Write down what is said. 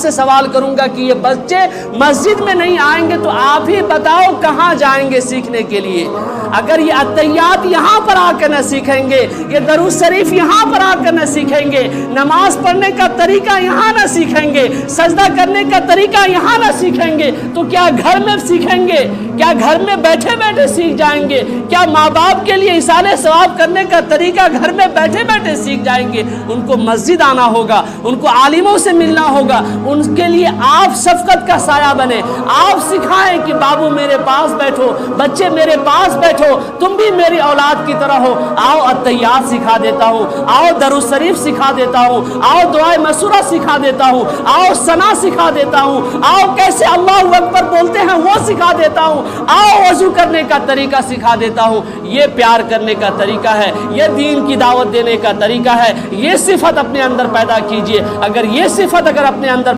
سے سوال کروں گا کہ یہ بچے مسجد میں نہیں آئیں گے تو آپ ہی بتاؤ کہاں جائیں گے سیکھنے کے لیے؟ اگر یہ اتحیات یہاں پر آ کر نہ سیکھیں گے، یہ درود شریف یہاں پر آ کر نہ سیکھیں گے، نماز پڑھنے کا طریقہ یہاں نہ سیکھیں گے، سجدہ کرنے کا طریقہ یہاں نہ سیکھیں گے، تو کیا گھر میں سیکھیں گے؟ کیا گھر میں بیٹھے بیٹھے سیکھ جائیں گے؟ کیا ماں باپ کے لیے ایصال ثواب کرنے کا طریقہ گھر میں بیٹھے بیٹھے سیکھ جائیں گے؟ ان کو مسجد آنا ہوگا، ان کو عالموں سے ملنا ہوگا، ان کے لیے آپ شفقت کا سایہ بنے، آپ سکھائیں کہ بابو میرے پاس بیٹھو، بچے میرے پاس بیٹھو، تم بھی میری اولاد کی طرح ہو، آؤ اتحیات سکھا دیتا ہوں، آؤ درود شریف سکھا دیتا ہوں، آؤ دعائے مسورہ سکھا دیتا ہوں، آؤ ثنا سکھا دیتا ہوں، آؤ کیسے اللہ اکبر بولتے ہیں وہ سکھا دیتا ہوں، آؤ وضو کرنے کا طریقہ سکھا دیتا ہوں۔ یہ پیار کرنے کا طریقہ ہے، یہ دین کی دعوت دینے کا طریقہ ہے، یہ صفت اپنے اندر پیدا کیجئے۔ اگر یہ صفت اگر اپنے اندر